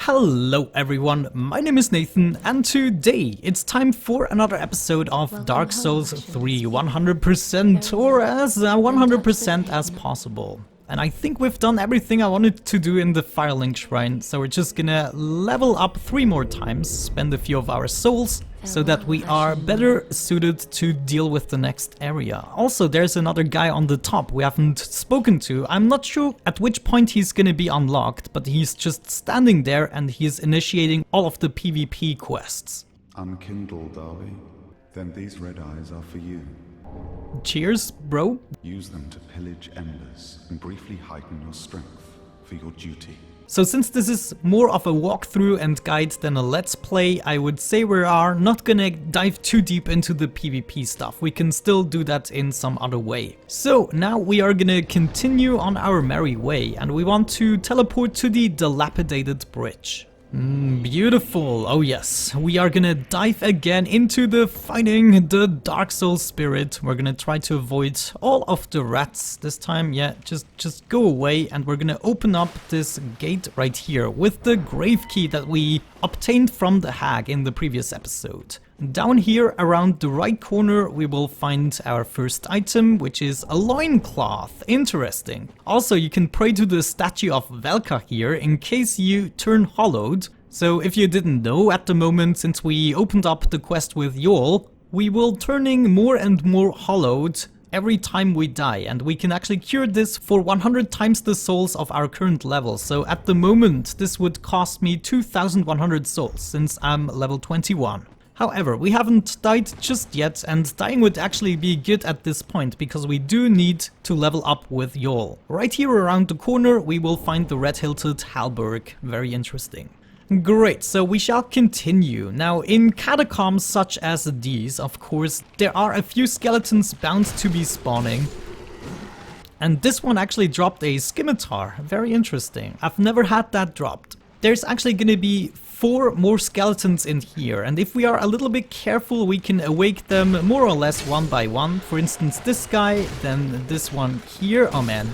Hello everyone, my name is Nathan and today it's time for another episode of Dark Souls 3 100% or as 100% as possible. And I think we've done everything I wanted to do in the Firelink Shrine, so we're just gonna level up 3 more times, spend a few of our souls, so that we are better suited to deal with the next area. Also, there's another guy on the top we haven't spoken to. I'm not sure at which point he's gonna be unlocked, but he's just standing there and he's initiating all of the PvP quests. Unkindled, are we? Then these red eyes are for you. Cheers, bro. Use them to pillage embers and briefly heighten your strength for your duty. So since this is more of a walkthrough and guide than a let's play, I would say we are not gonna dive too deep into the PvP stuff. We can still do that in some other way. So now we are gonna continue on our merry way and we want to teleport to the dilapidated bridge. Beautiful. Oh yes, we are gonna dive again into the fighting the Dark Souls spirit. We're gonna try to avoid all of the rats this time. Yeah, just go away, and we're gonna open up this gate right here with the grave key that we obtained from the hag in the previous episode. Down here around the right corner we will find our first item, which is a loincloth. Interesting. Also, you can pray to the statue of Velka here in case you turn hollowed. So if you didn't know, at the moment, since we opened up the quest with Yol, we will turning more and more hollowed every time we die, and we can actually cure this for 100 times the souls of our current level. So at the moment this would cost me 2100 souls since I'm level 21. However, we haven't died just yet, and dying would actually be good at this point, because we do need to level up with Yol. Right here around the corner we will find the red-hilted halberd. Very interesting. Great, so we shall continue. Now, in catacombs such as these, of course, there are a few skeletons bound to be spawning. And this one actually dropped a scimitar. Very interesting. I've never had that dropped. There's actually gonna be 4 more skeletons in here, and if we are a little bit careful we can awake them more or less one by one. For instance, this guy, then this one here. Oh man,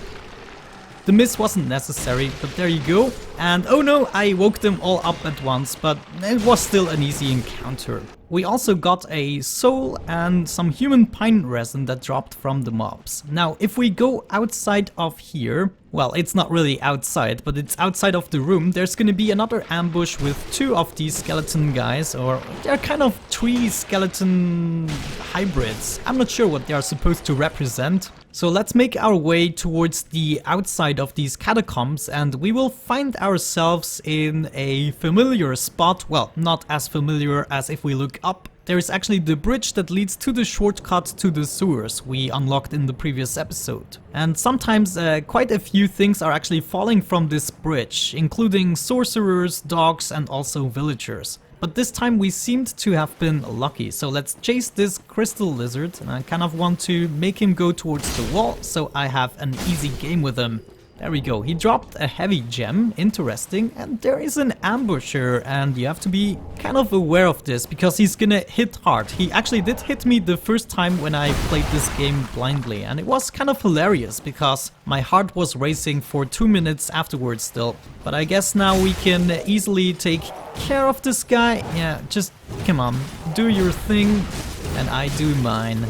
the miss wasn't necessary, but there you go. And oh no, I woke them all up at once, but it was still an easy encounter. We also got a soul and some human pine resin that dropped from the mobs. Now, if we go outside of here, well, it's not really outside, but it's outside of the room, there's gonna be another ambush with 2 of these skeleton guys, or they're kind of 3 skeleton hybrids. I'm not sure what they are supposed to represent. So let's make our way towards the outside of these catacombs, and we will find ourselves in a familiar spot. Well, not as familiar as if we look up. There is actually the bridge that leads to the shortcut to the sewers we unlocked in the previous episode. And sometimes quite a few things are actually falling from this bridge, including sorcerers, dogs, and also villagers. But this time we seemed to have been lucky, so let's chase this crystal lizard, and I kind of want to make him go towards the wall so I have an easy game with him. There we go, he dropped a heavy gem, interesting, and there is an ambusher, and you have to be kind of aware of this because he's gonna hit hard. He actually did hit me the first time when I played this game blindly, and it was kind of hilarious because my heart was racing for 2 minutes afterwards still. But I guess now we can easily take care of this guy. Yeah, just come on, do your thing and I do mine.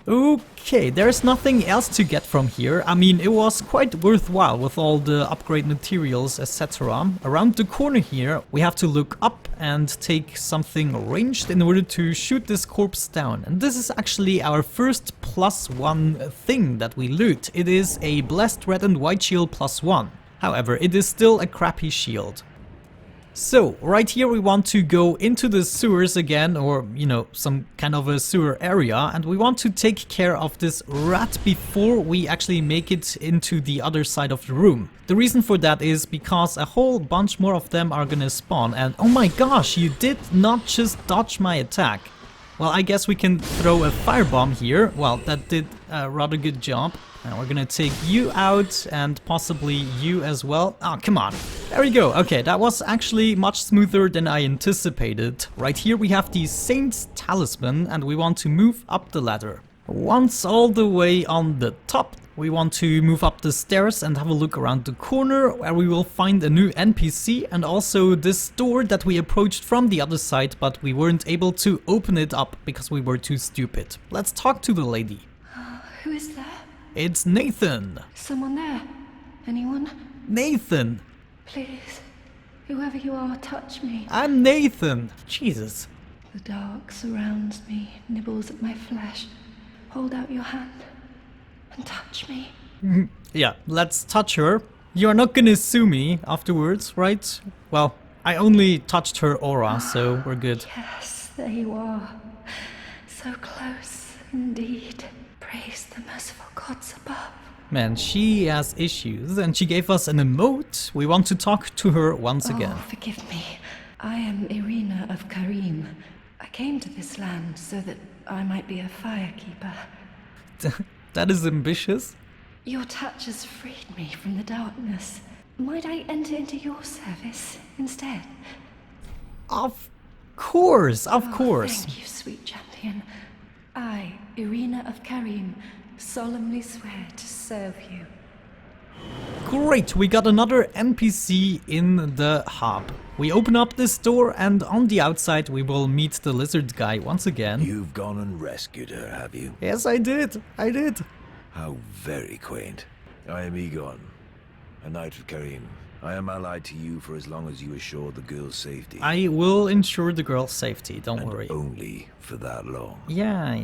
Okay, there's nothing else to get from here. I mean, it was quite worthwhile with all the upgrade materials, etc. Around the corner here, we have to look up and take something ranged in order to shoot this corpse down. And this is actually our first +1 thing that we loot. It is a blessed red and white shield +1. However, it is still a crappy shield. So, right here we want to go into the sewers again, or, you know, some kind of a sewer area, and we want to take care of this rat before we actually make it into the other side of the room. The reason for that is because a whole bunch more of them are gonna spawn, and oh my gosh, you did not just dodge my attack. Well, I guess we can throw a firebomb here. Well, that did a rather good job. And we're gonna take you out and possibly you as well. Oh, come on. There we go. Okay, that was actually much smoother than I anticipated. Right here we have the Saint's Talisman and we want to move up the ladder. Once all the way on the top, we want to move up the stairs and have a look around the corner where we will find a new NPC and also this door that we approached from the other side, but we weren't able to open it up because we were too stupid. Let's talk to the lady. Who is there? It's Nathan. Someone there? Anyone? Nathan. Please, whoever you are, touch me. I'm Nathan. Jesus. The dark surrounds me, nibbles at my flesh. Hold out your hand and touch me. Yeah, let's touch her. You're not gonna sue me afterwards, right? Well, I only touched her aura, so we're good. Yes, there you are. So close, indeed. Praise the merciful gods above. Man, she has issues, and she gave us an emote. We want to talk to her once again. Oh, forgive me. I am Irina of Karim. I came to this land so that I might be a firekeeper. That is ambitious. Your touch has freed me from the darkness. Might I enter into your service instead? Of course, of course. Thank you, sweet champion. I, Irina of Karim, solemnly swear to serve you. Great, we got another NPC in the hub. We open up this door and on the outside we will meet the lizard guy once again. You've gone and rescued her, have you? Yes, I did. How very quaint. I am Egon, a knight of Karim. I am allied to you for as long as you assure the girl's safety. I will ensure the girl's safety, don't and worry. only for that long. Yeah.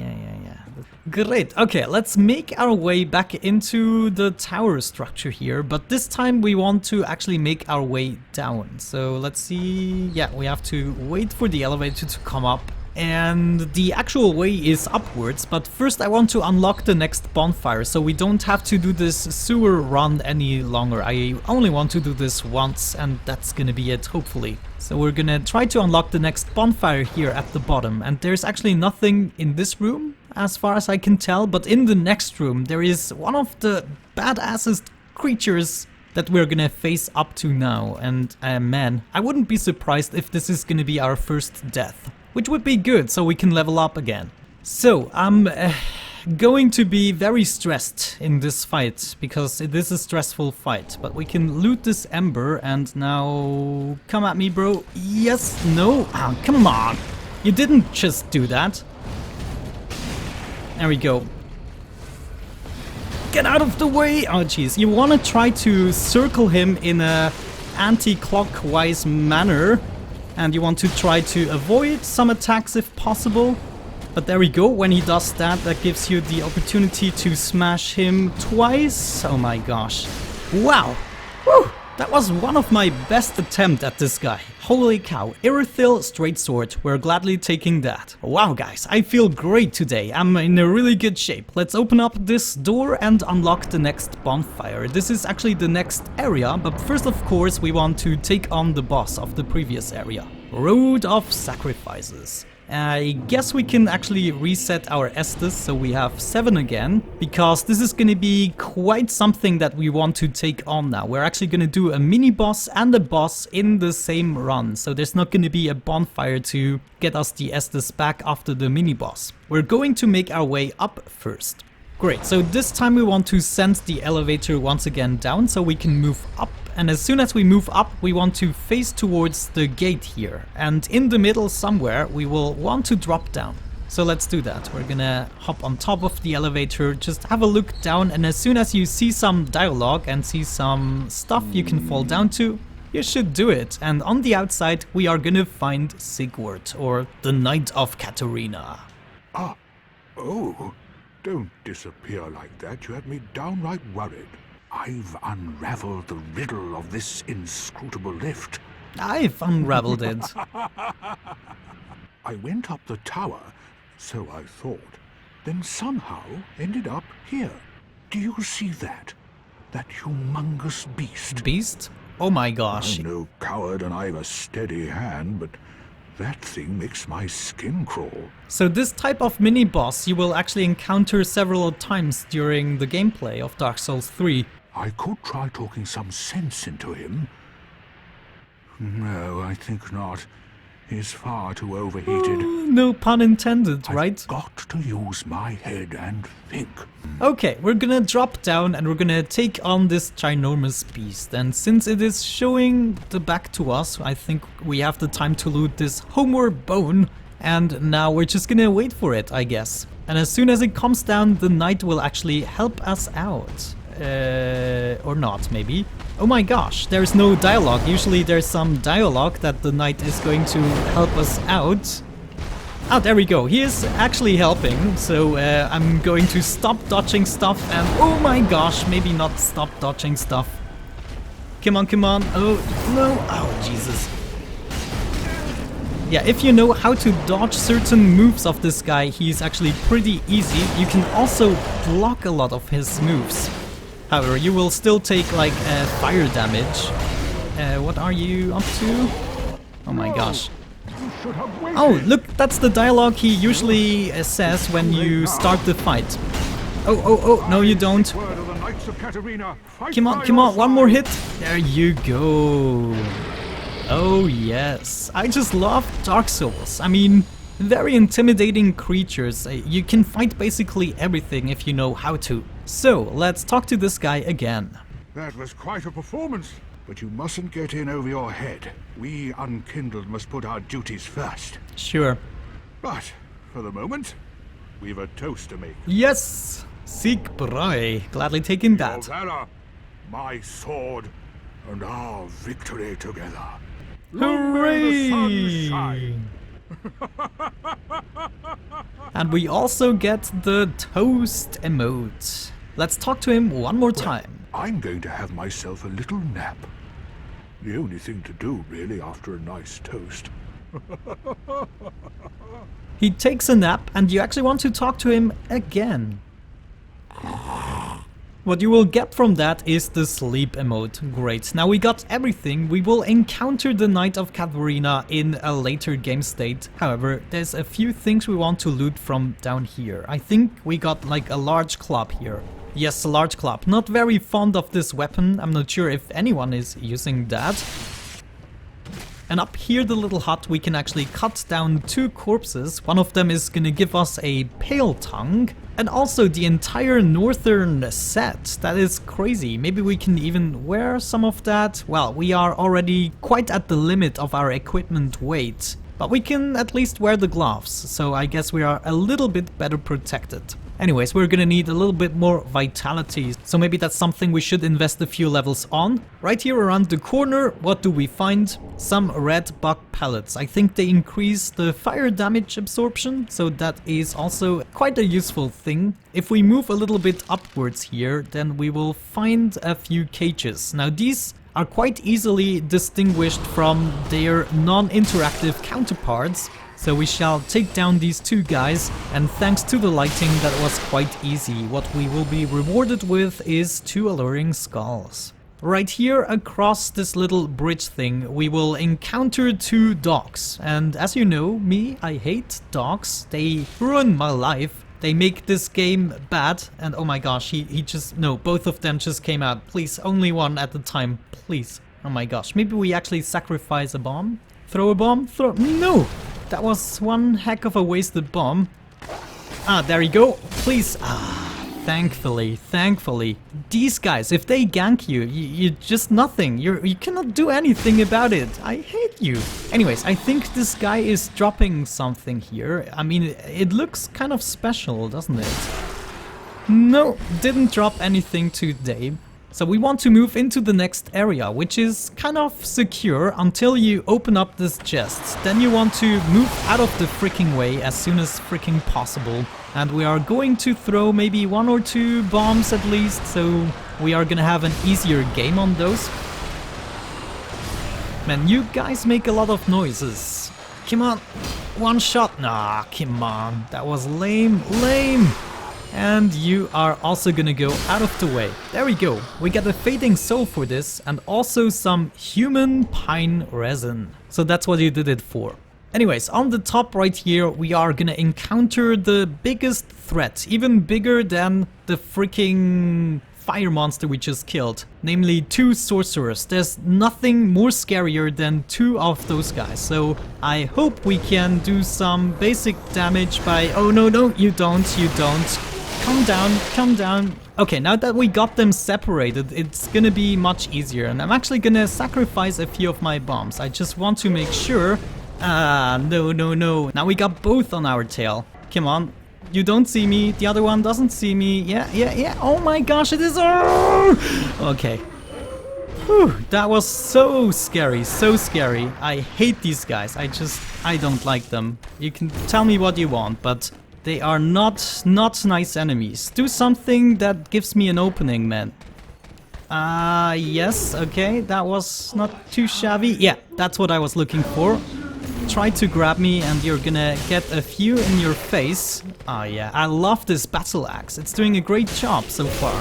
Great. Okay, let's make our way back into the tower structure here, but this time we want to actually make our way down. So let's see. Yeah, we have to wait for the elevator to come up. And the actual way is upwards, but first I want to unlock the next bonfire, so we don't have to do this sewer run any longer. I only want to do this once, and that's gonna be it, hopefully. So we're gonna try to unlock the next bonfire here at the bottom, and there's actually nothing in this room, as far as I can tell, but in the next room there is one of the badassest creatures that we're gonna face up to now, and man, I wouldn't be surprised if this is gonna be our first death. Which would be good, so we can level up again. So, I'm going to be very stressed in this fight, because it is a stressful fight. But we can loot this ember, and now... Come at me, bro. Yes, no. Oh, come on. You didn't just do that. There we go. Get out of the way! Oh, jeez. You want to try to circle him in a anti-clockwise manner. And you want to try to avoid some attacks if possible. But there we go, when he does that, that gives you the opportunity to smash him twice. Oh my gosh. Wow. Woo! That was one of my best attempts at this guy. Holy cow. Irithyll straight sword. We're gladly taking that. Wow guys, I feel great today. I'm in a really good shape. Let's open up this door and unlock the next bonfire. This is actually the next area, but first of course we want to take on the boss of the previous area. Road of Sacrifices. I guess we can actually reset our Estus so we have 7 again, because this is going to be quite something that we want to take on now. We're actually going to do a mini boss and a boss in the same run, so there's not going to be a bonfire to get us the Estus back after the mini boss. We're going to make our way up first. Great, so this time we want to send the elevator once again down so we can move up. And as soon as we move up, we want to face towards the gate here. And in the middle somewhere, we will want to drop down. So let's do that. We're gonna hop on top of the elevator, just have a look down, and as soon as you see some dialogue and see some stuff you can fall down to, you should do it. And on the outside, we are gonna find Sigurd, or the Knight of Katarina. Ah, oh, don't disappear like that. You had me downright worried. I've unraveled the riddle of this inscrutable lift. I've unraveled it. I went up the tower, so I thought, then somehow ended up here. Do you see that? That humongous beast? Beast? Oh my gosh. I'm no coward and I've a steady hand, but that thing makes my skin crawl. So this type of mini-boss you will actually encounter several times during the gameplay of Dark Souls 3. I could try talking some sense into him. No, I think not. is far too overheated. No pun intended, right? I've got to use my head and think. Okay, we're gonna drop down and we're gonna take on this ginormous beast. And since it is showing the back to us, I think we have the time to loot this homeward bone. And now we're just gonna wait for it, I guess. And as soon as it comes down, the knight will actually help us out. Or not, maybe. Oh my gosh, there's no dialogue. Usually there's some dialogue that the knight is going to help us out. Ah, there we go. He is actually helping. So I'm going to stop dodging stuff and oh my gosh, maybe not stop dodging stuff. Come on, come on. Oh, no. Oh, Jesus. Yeah, if you know how to dodge certain moves of this guy, he's actually pretty easy. You can also block a lot of his moves. However, you will still take like fire damage. What are you up to? Oh my gosh. Oh, look, that's the dialogue he usually says when you start the fight. Oh, oh, oh, no you don't. Come on, come on, one more hit. There you go. Oh yes, I just love Dark Souls. I mean, very intimidating creatures. You can fight basically everything if you know how to. So, let's talk to this guy again. That was quite a performance, but you mustn't get in over your head. We Unkindled must put our duties first. Sure. But, for the moment, we've a toast to make. Yes! Sieg Brei. Gladly taking that. Valor, my sword, and our victory together. Hooray! Long may the sun shine. And we also get the toast emote. Let's talk to him one more time. I'm going to have myself a little nap. The only thing to do, really, after a nice toast. He takes a nap and you actually want to talk to him again. What you will get from that is the sleep emote. Great. Now we got everything. We will encounter the Knight of Katharina in a later game state. However, there's a few things we want to loot from down here. I think we got like a large club here. Yes, a large club. Not very fond of this weapon. I'm not sure if anyone is using that. And up here, the little hut, we can actually cut down 2 corpses. One of them is gonna give us a pale tongue. And also the entire northern set. That is crazy. Maybe we can even wear some of that. Well, we are already quite at the limit of our equipment weight. But we can at least wear the gloves. So I guess we are a little bit better protected. Anyways, we're gonna need a little bit more vitality, so maybe that's something we should invest a few levels on. Right here around the corner, what do we find? Some red bug pellets. I think they increase the fire damage absorption, so that is also quite a useful thing. If we move a little bit upwards here, then we will find a few cages. Now these are quite easily distinguished from their non-interactive counterparts. So we shall take down these 2 guys, and thanks to the lighting that was quite easy. What we will be rewarded with is 2 alluring skulls. Right here across this little bridge thing we will encounter 2 dogs, and as you know me, I hate dogs. They ruin my life. They make this game bad, and oh my gosh, he just, no, both of them just came out. Please, only one at a time, please. Oh my gosh, maybe we actually sacrifice a bomb? Throw a bomb? Throw, no! That was one heck of a wasted bomb. Ah, there you go. Please. Ah, thankfully. These guys, if they gank you, you're just nothing. You cannot do anything about it. I hate you. Anyways, I think this guy is dropping something here. I mean, it looks kind of special, doesn't it? No, didn't drop anything today. So we want to move into the next area, which is kind of secure until you open up this chest. Then you want to move out of the freaking way as soon as freaking possible. And we are going to throw maybe 1 or 2 bombs at least, so we are gonna have an easier game on those. Man, you guys make a lot of noises. Come on, 1 shot. Nah, come on, that was lame. And you are also gonna go out of the way. There we go. We get a fading soul for this and also some human pine resin. So that's what you did it for. Anyways, on the top right here we are gonna encounter the biggest threat. Even bigger than the freaking fire monster we just killed, namely 2 sorcerers. There's nothing more scarier than 2 of those guys, so I hope we can do some basic damage by... Oh no, you don't. Calm down. Okay, now that we got them separated, it's gonna be much easier, and I'm actually gonna sacrifice a few of my bombs. I just want to make sure... no. Now we got both on our tail. Come on. You don't see me, the other one doesn't see me. Yeah. Oh my gosh, it is... Okay. Whew, that was so scary. I hate these guys. I don't like them. You can tell me what you want, but they are not nice enemies. Do something that gives me an opening, man. Yes, okay, that was not too shabby. Yeah, that's what I was looking for. Try to grab me and you're gonna get a few in your face. Ah yeah, I love this battle axe. It's doing a great job so far.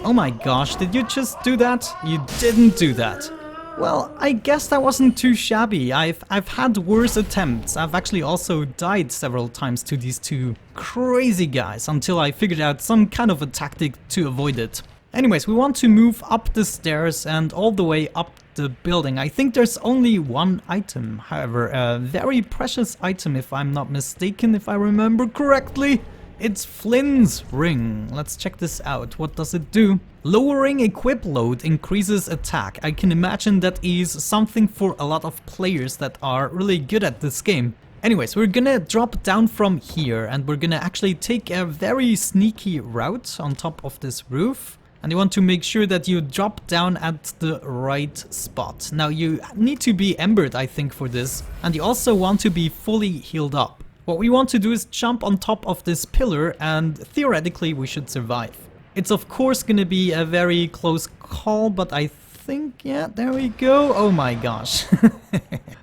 Oh my gosh, did you just do that? You didn't do that. Well, I guess that wasn't too shabby. I've had worse attempts. I've actually also died several times to these 2 crazy guys until I figured out some kind of a tactic to avoid it. Anyways, we want to move up the stairs and all the way up the building. I think there's only 1 item, however, a very precious item if I'm not mistaken, if I remember correctly. It's Flynn's ring. Let's check this out. What does it do? Lowering equip load increases attack. I can imagine that is something for a lot of players that are really good at this game. Anyways, we're gonna drop down from here and we're gonna actually take a very sneaky route on top of this roof. And you want to make sure that you drop down at the right spot. Now you need to be embered, I think, for this. And you also want to be fully healed up. What we want to do is jump on top of this pillar and theoretically we should survive. It's of course gonna be a very close call, but I think, yeah, there we go. Oh my gosh.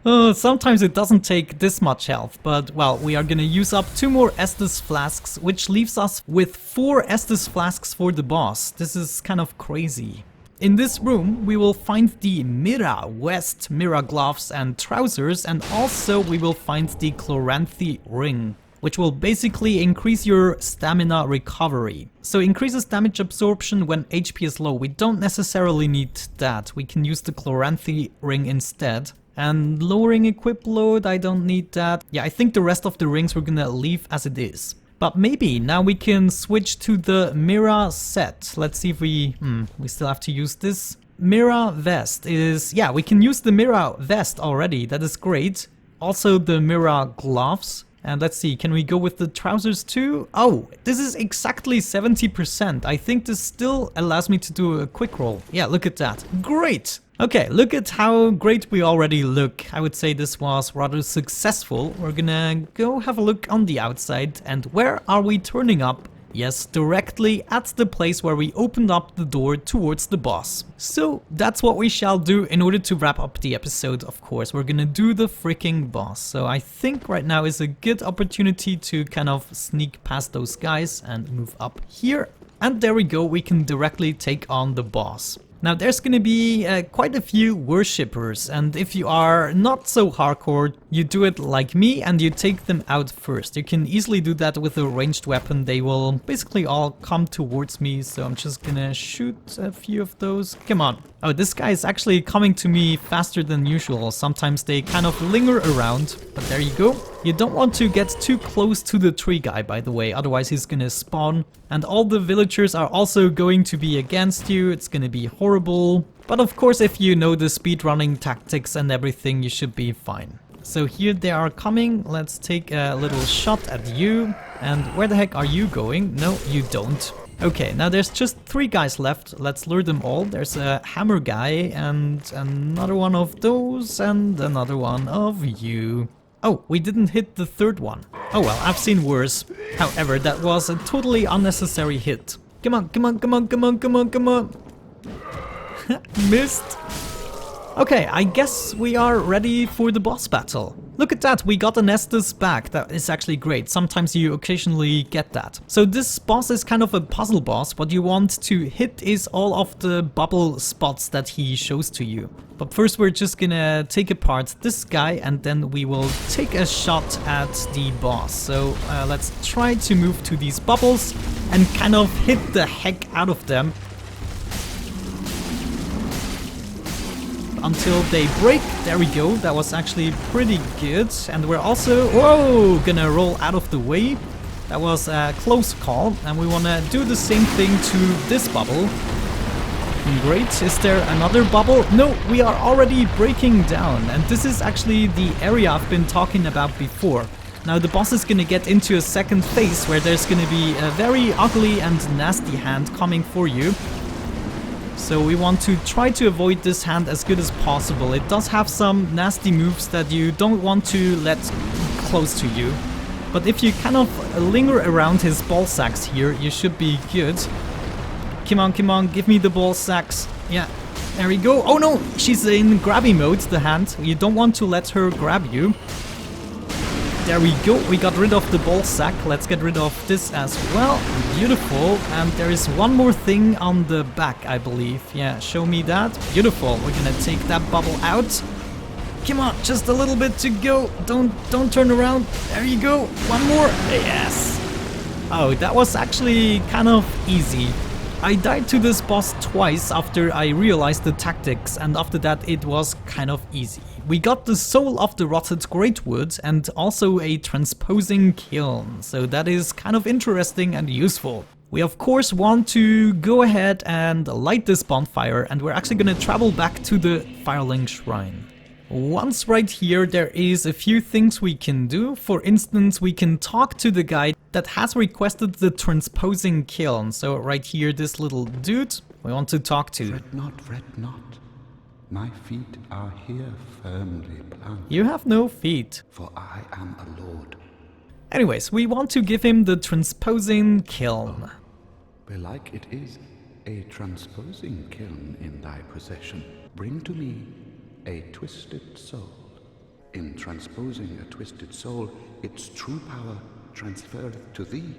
Oh, sometimes it doesn't take this much health, but well, we are gonna use up 2 more Estus flasks, which leaves us with 4 Estus flasks for the boss. This is kind of crazy. In this room, we will find the Mira West Mira gloves and trousers, and also we will find the Chloranthy ring, which will basically increase your stamina recovery. So increases damage absorption when HP is low. We don't necessarily need that. We can use the Chloranthy ring instead. And lowering equip load, I don't need that. Yeah, I think the rest of the rings we're gonna leave as it is. But maybe now we can switch to the Mira set. Let's see if we still have to use this. Mira vest is, yeah, we can use the Mira vest already. That is great. Also the Mira gloves. And let's see, can we go with the trousers too? Oh, this is exactly 70%. I think this still allows me to do a quick roll. Yeah, look at that. Great! Okay, look at how great we already look. I would say this was rather successful. We're gonna go have a look on the outside. And where are we turning up? Yes, directly at the place where we opened up the door towards the boss. So that's what we shall do in order to wrap up the episode, of course. We're gonna do the freaking boss. So I think right now is a good opportunity to kind of sneak past those guys and move up here. And there we go, we can directly take on the boss. Now there's gonna be quite a few worshippers, and if you are not so hardcore, you do it like me and you take them out first. You can easily do that with a ranged weapon. They will basically all come towards me, so I'm just gonna shoot a few of those. Come on. Oh, this guy is actually coming to me faster than usual. Sometimes they kind of linger around, but there you go. You don't want to get too close to the tree guy, by the way, otherwise he's gonna spawn. And all the villagers are also going to be against you. It's gonna be horrible. But of course, if you know the speedrunning tactics and everything, you should be fine. So here they are coming. Let's take a little shot at you. And where the heck are you going? No, you don't. Okay, now there's just 3 guys left. Let's lure them all. There's a hammer guy and another one of those and another one of you. Oh, we didn't hit the 3rd one. Oh well, I've seen worse. However, that was a totally unnecessary hit. Come on, come on, come on, come on, come on, come on. Missed. Okay, I guess we are ready for the boss battle. Look at that, we got an Estus back. That is actually great. Sometimes you occasionally get that. So this boss is kind of a puzzle boss. What you want to hit is all of the bubble spots that he shows to you. But first we're just gonna take apart this guy and then we will take a shot at the boss. So let's try to move to these bubbles and kind of hit the heck out of them. until they break. There we go, that was actually pretty good. And we're also, whoa, gonna roll out of the way. That was a close call, and we wanna do the same thing to this bubble. Great, is there another bubble? No, we are already breaking down, and this is actually the area I've been talking about before. Now the boss is gonna get into a second phase where there's gonna be a very ugly and nasty hand coming for you. So we want to try to avoid this hand as good as possible. It does have some nasty moves that you don't want to let close to you. But if you kind of linger around his ball sacks here, you should be good. Come on, give me the ball sacks. Yeah, there we go. Oh no, she's in grabby mode, the hand. You don't want to let her grab you. There we go, we got rid of the ball sack. Let's get rid of this as well. Beautiful. And there is one more thing on the back, I believe. Yeah, show me that. Beautiful. We're gonna take that bubble out. Come on, just a little bit to go. Don't turn around. There you go. One more. Yes. Oh, that was actually kind of easy. I died to this boss twice after I realized the tactics, and after that it was kind of easy. We got the soul of the rotted GREATWOOD and also a transposing kiln, so that is kind of interesting and useful. We of course want to go ahead and light this bonfire, and we're actually gonna travel back to the Firelink Shrine. Once right here, there is a few things we can do. For instance, we can talk to the guy that has requested the transposing kiln. So right here, this little dude, we want to talk to. Fret not. My feet are here firmly planted. You have no feet. For I am a lord. Anyways, we want to give him the transposing kiln. Belike it is a transposing kiln in thy possession. Bring to me a twisted soul. In transposing a twisted soul, its true power transferreth to thee.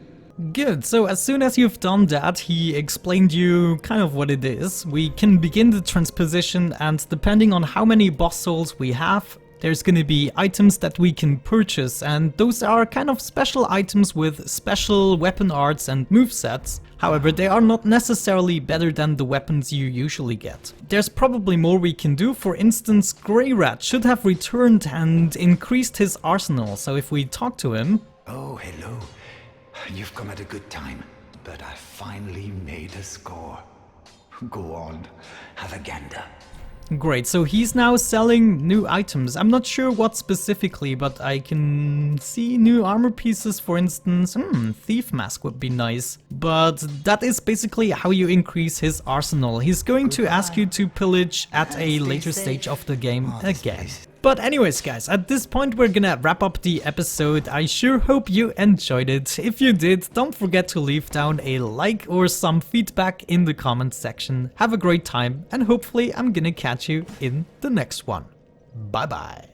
Good, so as soon as you've done that, he explained you kind of what it is. We can begin the transposition, and depending on how many boss souls we have, there's gonna be items that we can purchase, and those are kind of special items with special weapon arts and movesets. However, they are not necessarily better than the weapons you usually get. There's probably more we can do. For instance, Grey Rat should have returned and increased his arsenal, so if we talk to him... Oh, hello. You've come at a good time, but I finally made a score. Go on, have a gander. Great, so he's now selling new items. I'm not sure what specifically, but I can see new armor pieces, for instance. Thief mask would be nice. But that is basically how you increase his arsenal. He's going to ask you to pillage at a later stage of the game again. But anyways guys, at this point we're gonna wrap up the episode. I sure hope you enjoyed it. If you did, don't forget to leave down a like or some feedback in the comments section. Have a great time, and hopefully I'm gonna catch you in the next one. Bye bye.